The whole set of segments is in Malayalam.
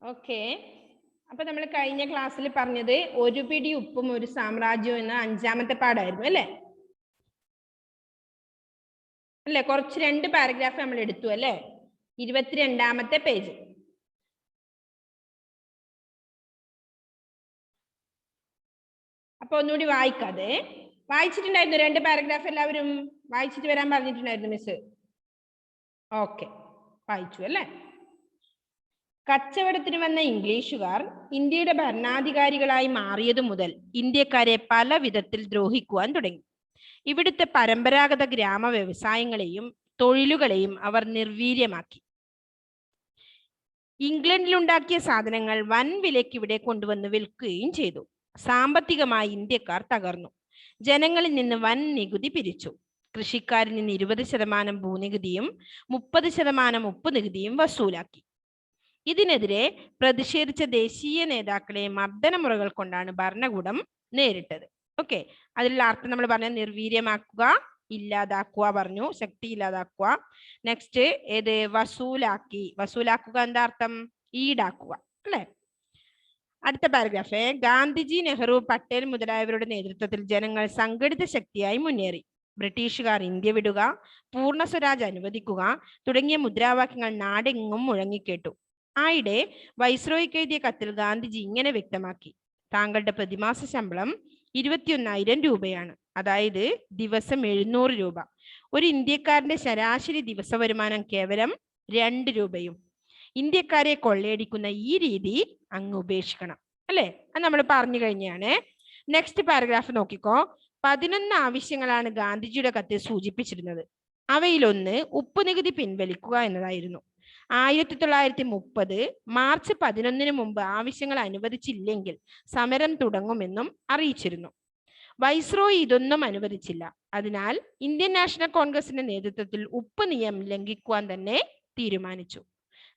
ഓക്കെ. അപ്പൊ നമ്മൾ കഴിഞ്ഞ ക്ലാസ്സിൽ പറഞ്ഞത് ഒരു പിടി ഉപ്പും ഒരു സാമ്രാജ്യവും എന്ന 5ാമത്തെ പാഠമായിരുന്നു അല്ലേ? അല്ലേ? കുറച്ച് 2 പാരഗ്രാഫ് നമ്മൾ എടുത്തു അല്ലേ? 22ാമത്തെ പേജ്. അപ്പൊ ഒന്നുകൂടി വായിക്കാതെ വായിച്ചിട്ടുണ്ടായിരുന്നു 2 പാരഗ്രാഫ് എല്ലാവരും വായിച്ചിട്ട് വരാൻ പറഞ്ഞിട്ടുണ്ടായിരുന്നു മിസ്. ഓക്കെ, വായിച്ചു അല്ലേ? കച്ചവടത്തിന് വന്ന ഇംഗ്ലീഷുകാർ ഇന്ത്യയുടെ ഭരണാധികാരികളായി മാറിയതു മുതൽ ഇന്ത്യക്കാരെ പല വിധത്തിൽ ദ്രോഹിക്കുവാൻ തുടങ്ങി. ഇവിടുത്തെ പരമ്പരാഗത ഗ്രാമ വ്യവസായങ്ങളെയും തൊഴിലുകളെയും അവർ നിർവീര്യമാക്കി. ഇംഗ്ലണ്ടിലുണ്ടാക്കിയ സാധനങ്ങൾ വൻ വിലയ്ക്ക് ഇവിടെ കൊണ്ടുവന്ന് വിൽക്കുകയും ചെയ്തു. സാമ്പത്തികമായി ഇന്ത്യക്കാർ തകർന്നു. ജനങ്ങളിൽ നിന്ന് വൻ നികുതി പിരിച്ചു. കൃഷിക്കാരിൽ നിന്ന് 20% ഭൂനികുതിയും 30% ഉപ്പ് നികുതിയും വസൂലാക്കി. ഇതിനെതിരെ പ്രതിഷേധിച്ച ദേശീയ നേതാക്കളെ മർദ്ദനമുറകൾ കൊണ്ടാണ് ഭരണകൂടം നേരിട്ടത്. ഓക്കെ, അതിലുള്ള അർത്ഥം നമ്മൾ പറഞ്ഞ നിർവീര്യമാക്കുക, ഇല്ലാതാക്കുക പറഞ്ഞു, ശക്തി ഇല്ലാതാക്കുക. നെക്സ്റ്റ് ഏത്? വസൂലാക്കി. വസൂലാക്കുക എന്താ അർത്ഥം? ഈടാക്കുക അല്ലെ? അടുത്ത പാരഗ്രാഫ്. ഗാന്ധിജി, നെഹ്റു, പട്ടേൽ മുതലായവരുടെ നേതൃത്വത്തിൽ ജനങ്ങൾ സംഘടിത ശക്തിയായി മുന്നേറി. ബ്രിട്ടീഷുകാർ ഇന്ത്യ വിടുക, പൂർണ്ണ സ്വരാജ് അനുവദിക്കുക തുടങ്ങിയ മുദ്രാവാക്യങ്ങൾ നാടെങ്ങും മുഴങ്ങിക്കേട്ടു. ആയിടെ വൈസ്രോയ്ക്ക് എഴുതിയ കത്തിൽ ഗാന്ധിജി ഇങ്ങനെ വ്യക്തമാക്കി: താങ്കളുടെ പ്രതിമാസ ശമ്പളം 21,000 രൂപയാണ്, അതായത് ദിവസം 700 രൂപ. ഒരു ഇന്ത്യക്കാരന്റെ ശരാശരി ദിവസ വരുമാനം കേവലം 2 രൂപയും. ഇന്ത്യക്കാരെ കൊള്ളയടിക്കുന്ന ഈ രീതി അങ്ങ് ഉപേക്ഷിക്കണം അല്ലെ? അത് നമ്മൾ പറഞ്ഞു കഴിഞ്ഞാണ്. നെക്സ്റ്റ് പാരഗ്രാഫ് നോക്കിക്കോ. 11 ആവശ്യങ്ങളാണ് ഗാന്ധിജിയുടെ കത്തിൽ സൂചിപ്പിച്ചിരുന്നത്. അവയിലൊന്ന് ഉപ്പ് നികുതി പിൻവലിക്കുക എന്നതായിരുന്നു. 1930 മാർച്ച് 11 മുമ്പ് ആവശ്യങ്ങൾ അനുവദിച്ചില്ലെങ്കിൽ സമരം തുടങ്ങുമെന്നും അറിയിച്ചിരുന്നു. വൈസ്രോയി ഇതൊന്നും അനുവദിച്ചില്ല. അതിനാൽ ഇന്ത്യൻ നാഷണൽ കോൺഗ്രസിന്റെ നേതൃത്വത്തിൽ ഉപ്പ് നിയമം ലംഘിക്കുവാൻ തന്നെ തീരുമാനിച്ചു.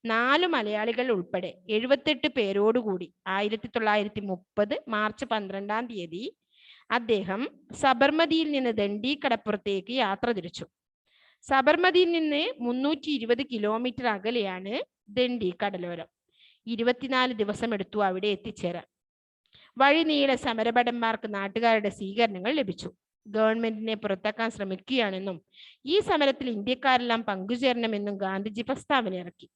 4 മലയാളികൾ ഉൾപ്പെടെ 78 പേരോടുകൂടി 1930 മാർച്ച് 12-ാം തീയതി അദ്ദേഹം സബർമതിയിൽ നിന്ന് ദണ്ഡി കടപ്പുറത്തേക്ക് യാത്ര തിരിച്ചു. സബർമതിയിൽ നിന്ന് 320 കിലോമീറ്റർ അകലെയാണ് ദണ്ഡി കടലോരം. 24 ദിവസം എടുത്തു അവിടെ എത്തിച്ചേരാൻ. വഴി നീളെ സമരഭടന്മാർക്ക് നാട്ടുകാരുടെ സ്വീകരണങ്ങൾ ലഭിച്ചു. ഗവൺമെന്റിനെ പുറത്താക്കാൻ ശ്രമിക്കുകയാണെന്നും ഈ സമരത്തിൽ ഇന്ത്യക്കാരെല്ലാം പങ്കുചേരണമെന്നും ഗാന്ധിജി പ്രസ്താവന ഇറക്കി.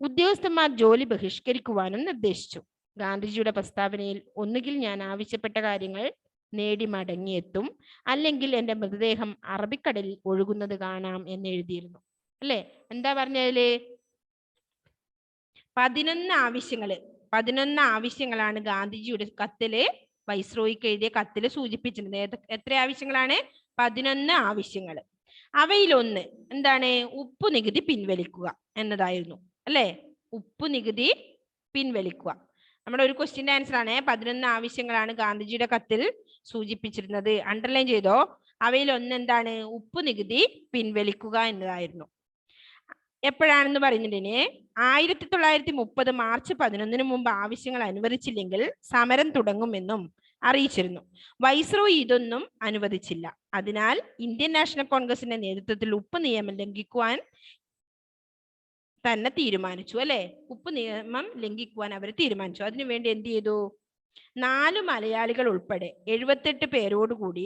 ഉദ്യോഗസ്ഥന്മാർ ജോലി ബഹിഷ്കരിക്കുവാനും നിർദ്ദേശിച്ചു. ഗാന്ധിജിയുടെ പ്രസ്താവനയിൽ ഒന്നുകിൽ ഞാൻ ആവശ്യപ്പെട്ട കാര്യങ്ങൾ നേടി മടങ്ങിയെത്തും, അല്ലെങ്കിൽ എൻ്റെ മൃതദേഹം അറബിക്കടലിൽ ഒഴുകുന്നത് കാണാം എന്ന് എഴുതിയിരുന്നു അല്ലെ? എന്താ പറഞ്ഞതില്? 11 ആവശ്യങ്ങളാണ് ഗാന്ധിജിയുടെ കത്തില്, വൈസ്രോയിക്ക് എഴുതിയ കത്തില് സൂചിപ്പിച്ചിട്ടുണ്ട്. എത്ര ആവശ്യങ്ങളാണ്? 11 ആവശ്യങ്ങൾ. അവയിലൊന്ന് എന്താണ്? ഉപ്പ് നികുതി പിൻവലിക്കുക എന്നതായിരുന്നു അല്ലെ? ഉപ്പ് നികുതി പിൻവലിക്കുക. നമ്മുടെ ഒരു ക്വസ്റ്റ്യന്റെ ആൻസർ ആണ്. 11 ആവശ്യങ്ങളാണ് ഗാന്ധിജിയുടെ കത്തിൽ സൂചിപ്പിച്ചിരുന്നത്. അണ്ടർലൈൻ ചെയ്തോ. അവയിലൊന്ന് എന്താണ്? ഉപ്പ് നികുതി പിൻവലിക്കുക എന്നതായിരുന്നു. എപ്പോഴാണെന്ന് പറയുന്നുണ്ടെങ്കിൽ 1930 മാർച്ച് 11 മുമ്പ് ആവശ്യങ്ങൾ അനുവദിച്ചില്ലെങ്കിൽ സമരം തുടങ്ങുമെന്നും അറിയിച്ചിരുന്നു. വൈസ്രോയി ഇതൊന്നും അനുവദിച്ചില്ല. അതിനാൽ ഇന്ത്യൻ നാഷണൽ കോൺഗ്രസിന്റെ നേതൃത്വത്തിൽ ഉപ്പ് നിയമം ലംഘിക്കുവാൻ തന്നെ തീരുമാനിച്ചു അല്ലെ? ഉപ്പ് നിയമം ലംഘിക്കുവാൻ അവർ തീരുമാനിച്ചു. അതിനുവേണ്ടി എന്ത് ചെയ്തു? 4 മലയാളികൾ ഉൾപ്പെടെ 78 പേരോടുകൂടി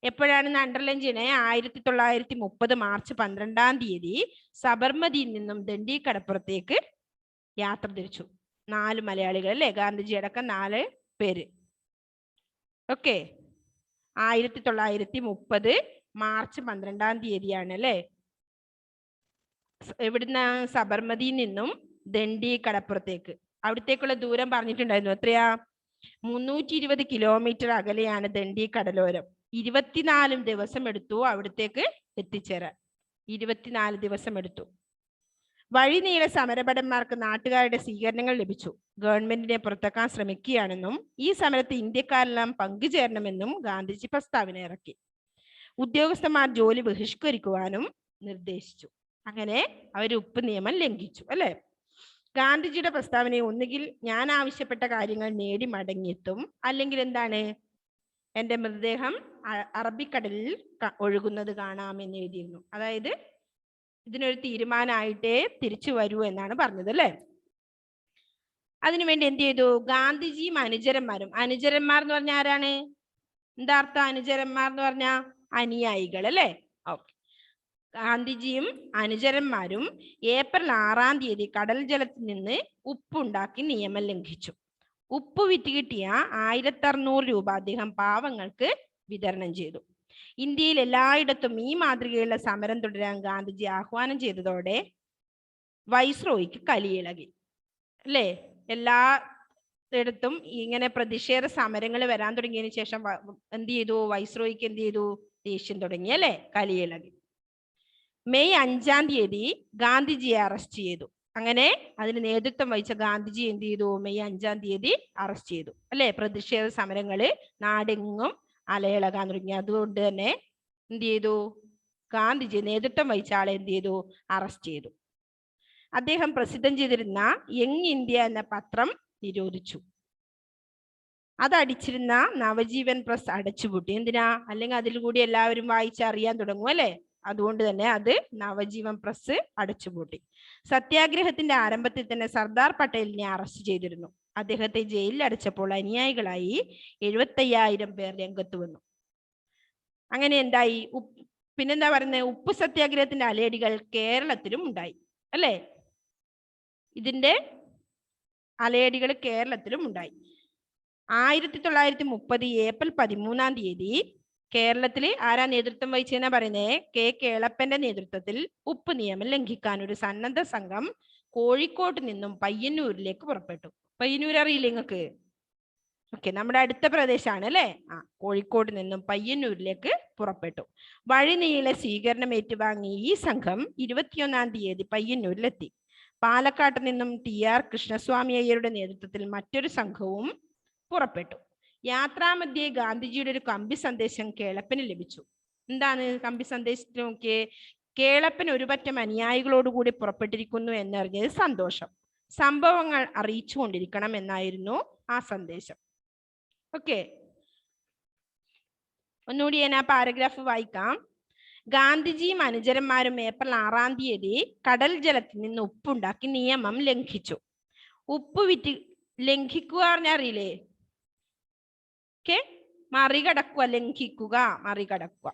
എപ്പോഴാണെന്ന് അണ്ടർലൈൻ ചെയ്യണേ? 1930 മാർച്ച് 12-ാം തീയതി സബർമതിയിൽ നിന്നും ദണ്ഡി കടപ്പുറത്തേക്ക് യാത്ര തിരിച്ചു. 4 മലയാളികൾ അല്ലെ? ഗാന്ധിജി അടക്കം 4 പേര്. ഓക്കെ, 1930 മാർച്ച് 12-ാം തീയതിയാണ് അല്ലെ? എവിടുന്ന? സബർമതിയിൽ നിന്നും ദണ്ഡി കടപ്പുറത്തേക്ക്. അവിടത്തേക്കുള്ള ദൂരം പറഞ്ഞിട്ടുണ്ടായിരുന്നു. എത്രയാ? 320 കിലോമീറ്റർ അകലെയാണ് ദണ്ഡി കടലോരം. 24 ദിവസം എടുത്തു അവിടത്തേക്ക് എത്തിച്ചേരാൻ. 24 ദിവസം എടുത്തു. വഴി നീളെ സമരഭടന്മാർക്ക് നാട്ടുകാരുടെ സ്വീകരണങ്ങൾ ലഭിച്ചു. ഗവൺമെന്റിനെ പുറത്താക്കാൻ ശ്രമിക്കുകയാണെന്നും ഈ സമരത്തിൽ ഇന്ത്യക്കാരെല്ലാം പങ്കുചേരണമെന്നും ഗാന്ധിജി പ്രസ്താവന ഇറക്കി. ഉദ്യോഗസ്ഥന്മാർ ജോലി ബഹിഷ്കരിക്കുവാനും നിർദ്ദേശിച്ചു. അങ്ങനെ അവർ ഉപ്പ് നിയമം ലംഘിച്ചു അല്ലെ? ഗാന്ധിജിയുടെ പ്രസ്താവനയെ ഒന്നുകിൽ ഞാൻ ആവശ്യപ്പെട്ട കാര്യങ്ങൾ നേടി മടങ്ങിയെത്തും, അല്ലെങ്കിൽ എന്താണ്? എൻ്റെ മൃതദേഹം അറബിക്കടലിൽ ഒഴുകുന്നത് കാണാമെന്ന് എഴുതിയിരുന്നു. അതായത് ഇതിനൊരു തീരുമാനമായിട്ടേ തിരിച്ചു വരൂ എന്നാണ് പറഞ്ഞത് അല്ലെ? അതിനുവേണ്ടി എന്ത് ചെയ്തു? ഗാന്ധിജിയും അനുചരന്മാരും, അനുചരന്മാർ എന്ന് പറഞ്ഞാൽ ആരാണ്? എന്താ അർത്ഥം അനുചരന്മാർ എന്ന് പറഞ്ഞ? അനുയായികൾ അല്ലേ? ഓക്കെ. ഗാന്ധിജിയും അനുചരന്മാരും ഏപ്രിൽ 6-ാം തീയതി കടൽ ജലത്തിൽ നിന്ന് ഉപ്പുണ്ടാക്കി നിയമം ലംഘിച്ചു. ഉപ്പ് വിറ്റ് കിട്ടിയ 1600 രൂപ അദ്ദേഹം പാവങ്ങൾക്ക് വിതരണം ചെയ്തു. ഇന്ത്യയിൽ എല്ലായിടത്തും ഈ മാതൃകയുള്ള സമരം തുടരാൻ ഗാന്ധിജി ആഹ്വാനം ചെയ്തതോടെ വൈസ്രോയിക്ക് കലിയിളകി അല്ലേ? എല്ലായിടത്തും ഇങ്ങനെ പ്രതിഷേധ സമരങ്ങൾ വരാൻ തുടങ്ങിയതിനു ശേഷം എന്ത് ചെയ്തു? വൈസ്രോയിക്ക് എന്ത് ചെയ്തു? ദേഷ്യം തുടങ്ങി അല്ലേ? കലിയിളകി. മെയ് 5-ാം തീയതി ഗാന്ധിജിയെ അറസ്റ്റ് ചെയ്തു. അങ്ങനെ അതിന് നേതൃത്വം വഹിച്ച ഗാന്ധിജി എന്ത് ചെയ്തു? മെയ് 5-ാം തീയതി അറസ്റ്റ് ചെയ്തു അല്ലെ? പ്രതിഷേധ സമരങ്ങള് നാടെങ്ങും അലയിളകാൻ തുടങ്ങി. അതുകൊണ്ട് തന്നെ എന്ത് ചെയ്തു? ഗാന്ധിജി നേതൃത്വം വഹിച്ച ആളെ എന്ത് ചെയ്തു? അറസ്റ്റ് ചെയ്തു. അദ്ദേഹം പ്രസിദ്ധം ചെയ്തിരുന്ന യങ് ഇന്ത്യ എന്ന പത്രം നിരോധിച്ചു. അതടിച്ചിരുന്ന നവജീവൻ പ്രസ് അടച്ചുപൂട്ടി. എന്തിനാ? അല്ലെങ്കിൽ അതിൽ കൂടി എല്ലാവരും വായിച്ചറിയാൻ തുടങ്ങും അല്ലെ? അതുകൊണ്ട് തന്നെ അത് നവജീവൻ പ്രസ് അടച്ചുപൂട്ടി. സത്യാഗ്രഹത്തിന്റെ ആരംഭത്തിൽ തന്നെ സർദാർ പട്ടേലിനെ അറസ്റ്റ് ചെയ്തിരുന്നു. അദ്ദേഹത്തെ ജയിലിൽ അടച്ചപ്പോൾ അനുയായികളായി 75,000 പേർ രംഗത്ത് വന്നു. അങ്ങനെ എന്തായി? പിന്നെന്താ പറയുന്നത്? ഉപ്പ് സത്യാഗ്രഹത്തിന്റെ അലയടികൾ കേരളത്തിലും ഉണ്ടായി അല്ലേ? ഇതിന്റെ അലയടികൾ കേരളത്തിലും ഉണ്ടായി. 1930 ഏപ്രിൽ 13-ാം തീയതി കേരളത്തിൽ ആരാ നേതൃത്വം വഹിച്ചെന്നാ പറയുന്നത്? കെ കേളപ്പന്റെ നേതൃത്വത്തിൽ ഉപ്പ് നിയമം ലംഘിക്കാൻ ഒരു സന്നദ്ധ സംഘം കോഴിക്കോട്ട് നിന്നും പയ്യന്നൂരിലേക്ക് പുറപ്പെട്ടു. പയ്യന്നൂർ അറിയില്ലേ നിങ്ങൾക്ക്? ഓക്കെ, നമ്മുടെ അടുത്ത പ്രദേശമാണ് അല്ലേ? കോഴിക്കോട് നിന്നും പയ്യന്നൂരിലേക്ക് പുറപ്പെട്ടു. വഴി നീളെ സ്വീകരണം ഏറ്റുവാങ്ങി ഈ സംഘം 21-ാം തീയതി പയ്യന്നൂരിലെത്തി. പാലക്കാട്ട് നിന്നും TR കൃഷ്ണസ്വാമി അയ്യരുടെ നേതൃത്വത്തിൽ മറ്റൊരു സംഘവും പുറപ്പെട്ടു. യാത്രാമധ്യേ ഗാന്ധിജിയുടെ ഒരു കമ്പി സന്ദേശം കേളപ്പന് ലഭിച്ചു. എന്താണ് കമ്പി സന്ദേശം? നോക്കിയേ. കേളപ്പൻ ഒരു പറ്റം അനുയായികളോടുകൂടി പുറപ്പെട്ടിരിക്കുന്നു എന്നറിഞ്ഞത് സന്തോഷം. സംഭവങ്ങൾ അറിയിച്ചു കൊണ്ടിരിക്കണം എന്നായിരുന്നു ആ സന്ദേശം. ഓക്കെ, ഒന്നുകൂടി ഞാൻ ആ പാരഗ്രാഫ് വായിക്കാം. ഗാന്ധിജിയും അനുചരന്മാരും ഏപ്രിൽ 6-ാം തീയതി കടൽ ജലത്തിൽ നിന്ന് ഉപ്പുണ്ടാക്കി നിയമം ലംഘിച്ചു. ഉപ്പ് വിറ്റ് ലംഘിക്കുക പറഞ്ഞാൽ അറിയില്ലേ? ഓക്കെ, മറികടക്കുക, ലംഘിക്കുക, മറികടക്കുക.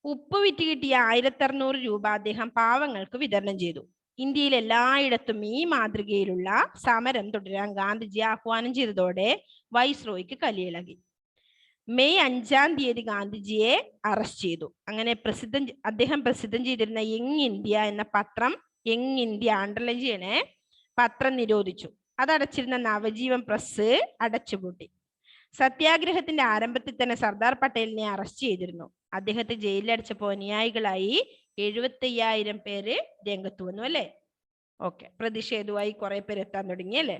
ഉപ്പ് വിറ്റ് കിട്ടിയ 1600 രൂപ അദ്ദേഹം പാവങ്ങൾക്ക് വിതരണം ചെയ്തു. ഇന്ത്യയിൽ എല്ലായിടത്തും ഈ മാതൃകയിലുള്ള സമരം തുടരാൻ ഗാന്ധിജി ആഹ്വാനം ചെയ്തതോടെ വൈസ്രോയിക്ക് കലിയിളകി. മെയ് 5-ാം തീയതി ഗാന്ധിജിയെ അറസ്റ്റ് ചെയ്തു. അങ്ങനെ അദ്ദേഹം പ്രസിദ്ധം ചെയ്തിരുന്ന യങ് ഇന്ത്യ എന്ന പത്രം, യങ് ഇന്ത്യ അണ്ടർലൈൻ ചെയ്യണേ, പത്രം നിരോധിച്ചു. അതടച്ചിരുന്ന നവജീവൻ പ്രസ് അടച്ചുപൂട്ടി. സത്യാഗ്രഹത്തിന്റെ ആരംഭത്തിൽ തന്നെ സർദാർ പട്ടേലിനെ അറസ്റ്റ് ചെയ്തിരുന്നു. അദ്ദേഹത്തെ ജയിലിലടച്ചപ്പോൾ അനുയായികളായി 75,000 പേര് രംഗത്ത് വന്നു അല്ലേ? ഓക്കെ, പ്രതിഷേധവുമായി കുറെ പേര് എത്താൻ തുടങ്ങി അല്ലേ?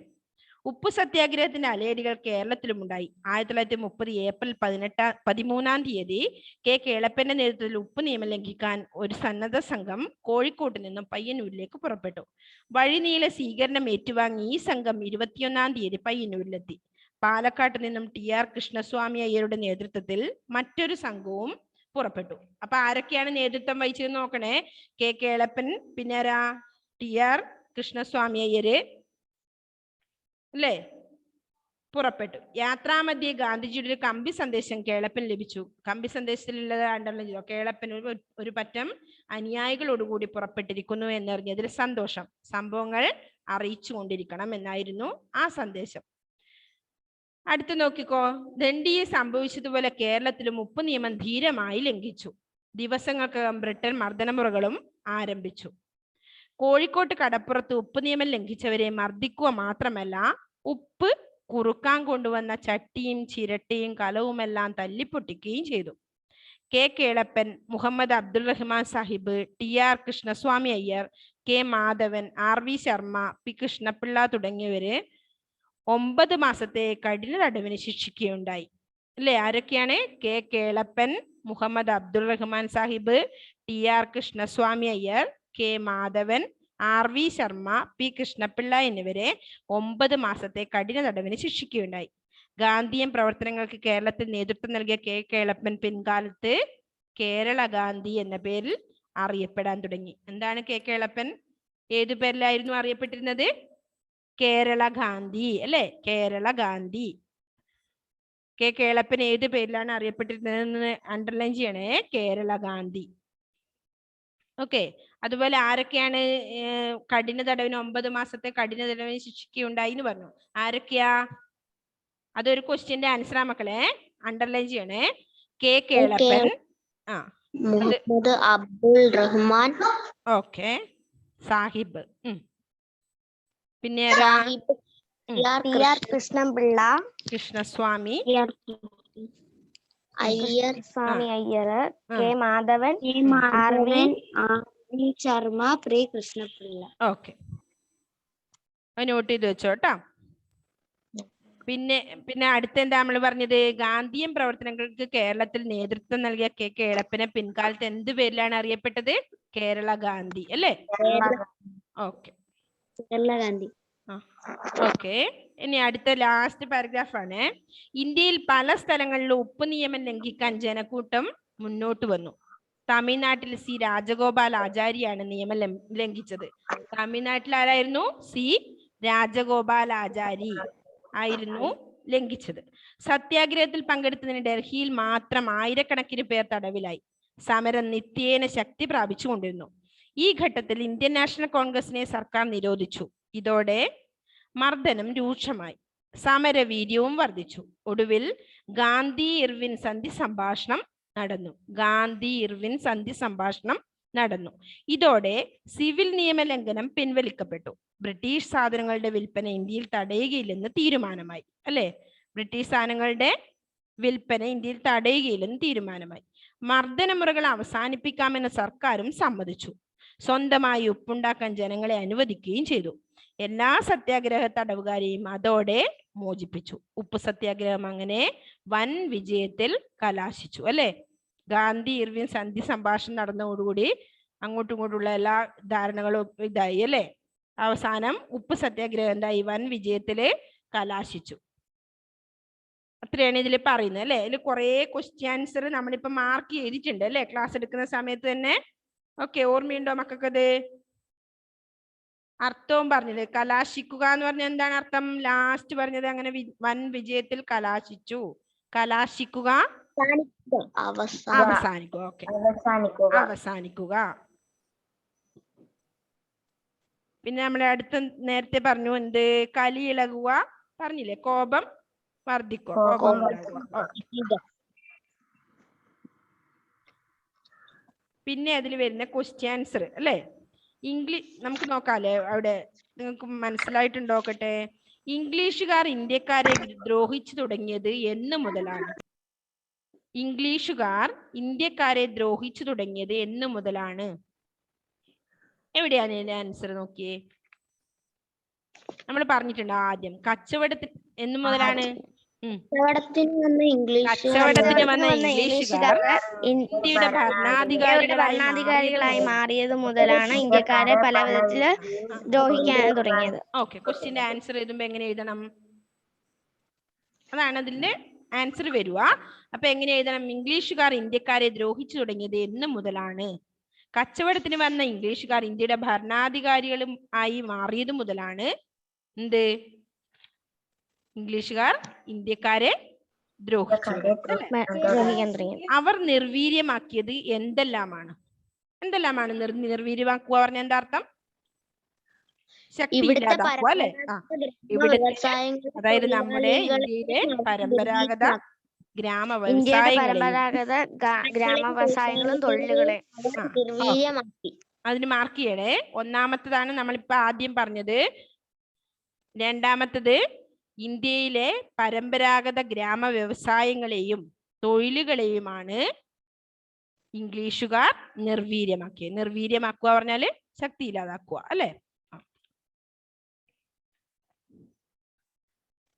ഉപ്പ് സത്യാഗ്രഹത്തിന്റെ അലയടികൾ കേരളത്തിലും ഉണ്ടായി. 1930 ഏപ്രിൽ 13-ാം തീയതി കെ കേളപ്പന്റെ നേതൃത്വത്തിൽ ഉപ്പ് നിയമം ലംഘിക്കാൻ ഒരു സന്നദ്ധ സംഘം കോഴിക്കോട്ട് നിന്നും പയ്യന്നൂരിലേക്ക് പുറപ്പെട്ടു. വഴി നീളെ സ്വീകരണം ഏറ്റുവാങ്ങി ഈ സംഘം 21-ാം തീയതി പയ്യന്നൂരിലെത്തി. പാലക്കാട്ട് നിന്നും TR കൃഷ്ണസ്വാമി അയ്യരുടെ നേതൃത്വത്തിൽ മറ്റൊരു സംഘവും പുറപ്പെട്ടു. അപ്പൊ ആരൊക്കെയാണ് നേതൃത്വം വഹിച്ചത് നോക്കണേ? കെ കേളപ്പൻ, പിന്നെ TR കൃഷ്ണസ്വാമി അയ്യര് അല്ലേ പുറപ്പെട്ടു. യാത്രാമധ്യേ ഗാന്ധിജിയുടെ ഒരു കമ്പി സന്ദേശം കേളപ്പൻ ലഭിച്ചു. കമ്പി സന്ദേശത്തിലുള്ളത് അണ്ടർലൈൻ ചെയ്തു. കേളപ്പൻ ഒരു പറ്റം അനുയായികളോടുകൂടി പുറപ്പെട്ടിരിക്കുന്നു എന്നറിഞ്ഞതിൽ സന്തോഷം. സംഭവങ്ങൾ അറിയിച്ചു കൊണ്ടിരിക്കണം എന്നായിരുന്നു ആ സന്ദേശം. അടുത്ത് നോക്കിക്കോ. ദണ്ഡിയെ സംഭവിച്ചതുപോലെ കേരളത്തിലും ഉപ്പ് നിയമം ധീരമായി ലംഘിച്ചു. ദിവസങ്ങൾക്കകം ബ്രിട്ടൻ മർദ്ദനമുറകളും ആരംഭിച്ചു. കോഴിക്കോട്ട് കടപ്പുറത്ത് ഉപ്പ് നിയമം ലംഘിച്ചവരെ മർദ്ദിക്കുക മാത്രമല്ല, ഉപ്പ് കുറുക്കാൻ കൊണ്ടുവന്ന ചട്ടിയും ചിരട്ടയും കലവുമെല്ലാം തല്ലിപ്പൊട്ടിക്കുകയും ചെയ്തു. K Kelappan, Muhammad Abdul Rahman Sahib, TR Krishnaswamy Iyer, K Madhavan, RV Sharma, P Krishnapillai തുടങ്ങിയവര് 9 മാസത്തെ കഠിന തടവിന് ശിക്ഷിക്കുകയുണ്ടായി അല്ലെ? ആരൊക്കെയാണ്? K Kelappan, Muhammad Abdul Rahman Sahib, TR Krishnaswamy Iyer, K Madhavan, RV Sharma, P Krishnapillai എന്നിവരെ 9 മാസത്തെ കഠിന തടവിന് ശിക്ഷിക്കുകയുണ്ടായി. ഗാന്ധിയൻ പ്രവർത്തനങ്ങൾക്ക് കേരളത്തിൽ നേതൃത്വം നൽകിയ കെ കേളപ്പൻ പിൻകാലത്ത് കേരള ഗാന്ധി എന്ന പേരിൽ അറിയപ്പെടാൻ തുടങ്ങി. എന്താണ് കെ കേളപ്പൻ? ഏതു പേരിലായിരുന്നു അറിയപ്പെട്ടിരുന്നത്? കേരള ഗാന്ധി അല്ലെ? കേരള ഗാന്ധി. കേളപ്പൻ ഏത് പേരിലാണ് അറിയപ്പെട്ടിരുന്നതെന്ന് അണ്ടർലൈൻ ചെയ്യണേ. കേരള ഗാന്ധി. ഓക്കെ. അതുപോലെ ആരൊക്കെയാണ് കഠിന തടവിന് 9 മാസത്തെ കഠിന തടവിന് ശിക്ഷിക്കുകയുണ്ടായി എന്ന് പറഞ്ഞു? ആരൊക്കെയാ? അതൊരു ക്വസ്റ്റ്യന്റെ ആൻസർ ആ മക്കളെ, അണ്ടർലൈൻ ചെയ്യണേ. കേളപ്പൻ, മുഹമ്മദ് അബ്ദുൾ റഹ്മാൻ, ഓക്കെ, സാഹിബ്, പിന്നെ കൃഷ്ണപിള്ള, കൃഷ്ണസ്വാമി അയ്യർ, സ്വാമി അയ്യർ, കെ മാധവൻ, ആർവി ശർമ്മ, പ്രീ കൃഷ്ണപിള്ള. ഓക്കെ, നോട്ട് ചെയ്ത് വെച്ചോട്ടാ. പിന്നെ അടുത്ത എന്താ നമ്മൾ പറഞ്ഞത്? ഗാന്ധിയൻ പ്രവർത്തനങ്ങൾക്ക് കേരളത്തിൽ നേതൃത്വം നൽകിയ കേളപ്പനെ പിൻകാലത്ത് എന്ത് പേരിലാണ് അറിയപ്പെട്ടത്? കേരള ഗാന്ധി അല്ലേ? ഓക്കെ, കേരള ഗാന്ധി. ഓക്കെ. ഇനി അടുത്ത ലാസ്റ്റ് പാരഗ്രാഫ് ആണ്. ഇന്ത്യയിൽ പല സ്ഥലങ്ങളിലും ഉപ്പ് നിയമം ലംഘിക്കാൻ ജനക്കൂട്ടം മുന്നോട്ട് വന്നു. തമിഴ്നാട്ടിൽ സി രാജഗോപാൽ ആചാര്യാണ് നിയമം ലംഘിച്ചത്. തമിഴ്നാട്ടിൽ ആരായിരുന്നു? സി രാജഗോപാൽ ആചാരി ആയിരുന്നു ലംഘിച്ചത്. സത്യാഗ്രഹത്തിൽ പങ്കെടുത്തതിന് ഡൽഹിയിൽ മാത്രം ആയിരക്കണക്കിന് പേർ തടവിലായി. സമരം നിത്യേന ശക്തി പ്രാപിച്ചുകൊണ്ടിരുന്നു. ഈ ഘട്ടത്തിൽ ഇന്ത്യൻ നാഷണൽ കോൺഗ്രസിനെ സർക്കാർ നിരോധിച്ചു. ഇതോടെ മർദ്ദനം രൂക്ഷമായി, സമരവീര്യവും വർദ്ധിച്ചു. ഒടുവിൽ ഗാന്ധി ഇർവിൻ സന്ധി സംഭാഷണം നടന്നു. ഇതോടെ സിവിൽ നിയമലംഘനം പിൻവലിക്കപ്പെട്ടു. ബ്രിട്ടീഷ് സാധനങ്ങളുടെ വിൽപ്പന ഇന്ത്യയിൽ തടയുകയില്ലെന്ന് തീരുമാനമായി അല്ലെ? ബ്രിട്ടീഷ് സാധനങ്ങളുടെ വിൽപ്പന ഇന്ത്യയിൽ തടയുകയില്ലെന്ന് തീരുമാനമായി. മർദ്ദനമുറകൾ അവസാനിപ്പിക്കാമെന്ന് സർക്കാരും സമ്മതിച്ചു. സ്വന്തമായി ഉപ്പുണ്ടാക്കാൻ ജനങ്ങളെ അനുവദിക്കുകയും ചെയ്തു. എല്ലാ സത്യാഗ്രഹ തടവുകാരെയും അതോടെ മോചിപ്പിച്ചു. ഉപ്പ് സത്യാഗ്രഹം അങ്ങനെ വൻ വിജയത്തിൽ കലാശിച്ചു അല്ലെ? ഗാന്ധി ഇർവിൻ സന്ധി സംഭാഷണം നടന്നതോടുകൂടി അങ്ങോട്ടും ഇങ്ങോട്ടുള്ള എല്ലാ ധാരണകളും ഇതായി അല്ലെ? അവസാനം ഉപ്പ് സത്യാഗ്രഹം എന്തായി? വൻ വിജയത്തില് കലാശിച്ചു. അത്രയാണ് ഇതിൽ പറയുന്നത് അല്ലെ? ഇതിൽ കുറെ ക്വസ്റ്റ്യൻ ആൻസർ നമ്മളിപ്പോ മാർക്ക് ചെയ്തിട്ടുണ്ട് അല്ലെ? ക്ലാസ് എടുക്കുന്ന സമയത്ത് തന്നെ. ഓക്കെ, ഓർമ്മയുണ്ടോ മക്കൾക്കത്? അർത്ഥവും പറഞ്ഞത്. കലാശിക്കുക എന്ന് പറഞ്ഞ എന്താണ് അർത്ഥം? ലാസ്റ്റ് പറഞ്ഞത് അങ്ങനെ വൻ വിജയത്തിൽ കലാശിച്ചു. കലാശിക്കുക, അവസാനിക്കുക. ഓക്കെ, അവസാനിക്കുക. പിന്നെ നമ്മളെ അടുത്ത് നേരത്തെ പറഞ്ഞു എന്ത്? കലി ഇളകുക പറഞ്ഞില്ലേ? കോപം വർദ്ധിക്കുക, കോപം ഉണ്ടാകുക. പിന്നെ അതിൽ വരുന്ന ക്വസ്റ്റ്യൻ ആൻസർ അല്ലെ? ഇംഗ്ലീഷ് നമുക്ക് നോക്കാല്ലേ? അവിടെ നിങ്ങൾക്ക് മനസ്സിലായിട്ടുണ്ടോക്കട്ടെ. ഇംഗ്ലീഷുകാർ ഇന്ത്യക്കാരെ ദ്രോഹിച്ചു തുടങ്ങിയത് എന്ന് മുതലാണ്? ഇംഗ്ലീഷുകാർ ഇന്ത്യക്കാരെ ദ്രോഹിച്ചു തുടങ്ങിയത് എന്ന് മുതലാണ്? എവിടെയാണ് ഇതിന്റെ ആൻസർ? നോക്കിയേ. നമ്മൾ പറഞ്ഞിട്ടുണ്ട് ആദ്യം കച്ചവടത്തിന് എന്ന് മുതലാണ്? കച്ചവടത്തിന് വന്ന ഇംഗ്ലീഷുകാർ ഇന്ത്യയുടെ ഭരണാധികാരികളായി മാറിയത് മുതലാണ് ഇന്ത്യക്കാരെ പല വിധത്തില് ദ്രോഹിക്കാൻ തുടങ്ങിയത്. ഓക്കെ, ക്വസ്റ്റ്യന്റെ ആൻസർ എഴുതുമ്പോ എങ്ങനെ എഴുതണം? അതാണ് അതിന്റെ ആൻസർ വരുക. അപ്പൊ എങ്ങനെ എഴുതണം? ഇംഗ്ലീഷുകാർ ഇന്ത്യക്കാരെ ദ്രോഹിച്ചു തുടങ്ങിയത് എന്ന് മുതലാണ്. കച്ചവടത്തിന് വന്ന ഇംഗ്ലീഷുകാർ ഇന്ത്യയുടെ ഭരണാധികാരികളും ആയി മാറിയത് മുതലാണ് എന്ത്? ഇംഗ്ലീഷുകാർ ഇന്ത്യക്കാരെ ദ്രോഹിച്ചു. അവർ നിർവീര്യമാക്കിയത് എന്തെല്ലാമാണ്? നിർവീര്യമാക്കുക പറഞ്ഞ എന്താ അർത്ഥം? ശക്തി ഇല്ലാതാക്കുക അല്ലെ? അതായത് നമ്മുടെ ഇന്ത്യയിലെ പരമ്പരാഗത ഗ്രാമവ്യവസായങ്ങളും തൊഴിലുകളെ അതിന് മാർക്ക് ചെയ്യണേ. ഒന്നാമത്തതാണ് നമ്മളിപ്പോ ആദ്യം പറഞ്ഞത്. രണ്ടാമത്തത് ഇന്ത്യയിലെ പരമ്പരാഗത ഗ്രാമ വ്യവസായങ്ങളെയും തൊഴിലുകളെയുമാണ് ഇംഗ്ലീഷുകാർ നിർവീര്യമാക്കിയത്. നിർവീര്യമാക്കുക പറഞ്ഞാല് ശക്തി ഇല്ലാതാക്കുക അല്ലെ?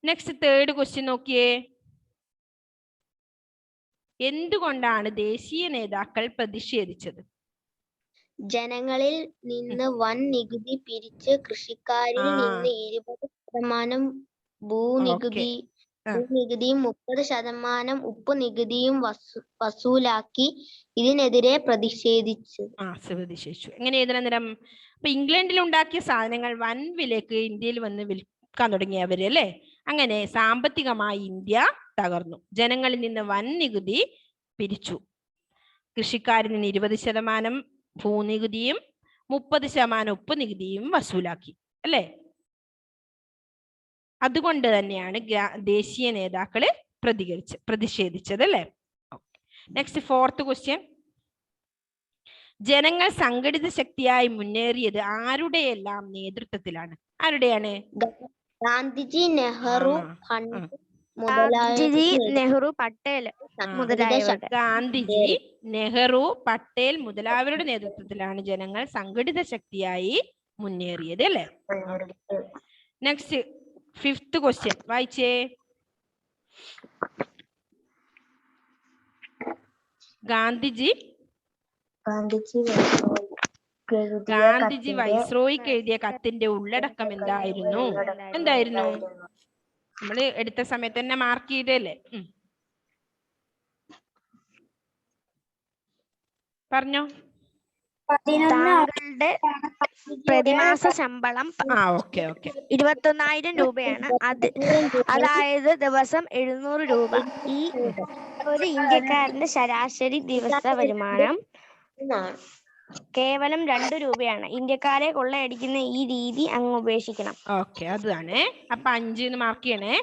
നെക്സ്റ്റ് തേർഡ് ക്വസ്റ്റ്യൻ നോക്കിയേ. എന്തുകൊണ്ടാണ് ദേശീയ നേതാക്കൾ പ്രതിഷേധിച്ചത്? ജനങ്ങളിൽ നിന്ന് വൻ നികുതി പിരിച്ച് കൃഷിക്കാരിൽ നിന്ന് 20% ഭൂനികുതി നികുതിയും 30% ഉപ്പ് നികുതിയും വസൂലാക്കി ഇതിനെതിരെ പ്രതിഷേധിച്ചു. പ്രതിഷേധിച്ചു. എങ്ങനെ എഴുതണം നേരം? അപ്പൊ ഇംഗ്ലണ്ടിൽ ഉണ്ടാക്കിയ സാധനങ്ങൾ വൻ വിലക്ക് ഇന്ത്യയിൽ വന്ന് വിൽക്കാൻ തുടങ്ങിയവര് അല്ലേ? അങ്ങനെ സാമ്പത്തികമായി ഇന്ത്യ തകർന്നു. ജനങ്ങളിൽ നിന്ന് വൻ നികുതി പിരിച്ചു. കൃഷിക്കാരിൽ നിന്ന് 20% ഭൂനികുതിയും 30% ഉപ്പ് നികുതിയും വസൂലാക്കി അല്ലേ? അതുകൊണ്ട് തന്നെയാണ് ദേശീയ നേതാക്കള് പ്രതിഷേധിച്ചത് അല്ലേ? Next 4th question. ജനങ്ങൾ സംഘടിത ശക്തിയായി മുന്നേറിയത് ആരുടെയെല്ലാം നേതൃത്വത്തിലാണ്? ആരുടെയാണ്? ഗാന്ധിജി, നെഹ്റു, പട്ടേൽ മുതലായവരുടെ. ഗാന്ധിജി, നെഹ്റു, പട്ടേൽ മുതലായവരുടെ നേതൃത്വത്തിലാണ് ജനങ്ങൾ സംഘടിത ശക്തിയായി മുന്നേറിയത് അല്ലേ? നെക്സ്റ്റ് 5th ക്വസ്റ്റ്യൻ വായിച്ചേ. ഗാന്ധിജി വൈസ്രോയിക്ക് എഴുതിയ കത്തിന്റെ ഉള്ളടക്കം എന്തായിരുന്നു? നമ്മള് എടുത്ത സമയത്ത് തന്നെ മാർക്ക് ചെയ്തല്ലേ? പറഞ്ഞോ. താങ്കളുടെ പ്രതിമാസ ശമ്പളം 21,000 രൂപയാണ്. അതായത് ദിവസം 700 രൂപ. ഈ ഒരു ഇന്ത്യക്കാരന്റെ ശരാശരി ദിവസ വരുമാനം കേവലം 2 രൂപയാണ്. ഇന്ത്യക്കാരെ കൊള്ളയടിക്കുന്ന ഈ രീതി അങ്ങ് ഉപേക്ഷിക്കണം. അതാണ്. അപ്പൊ 5 മാർക്ക് ചെയ്യണേ.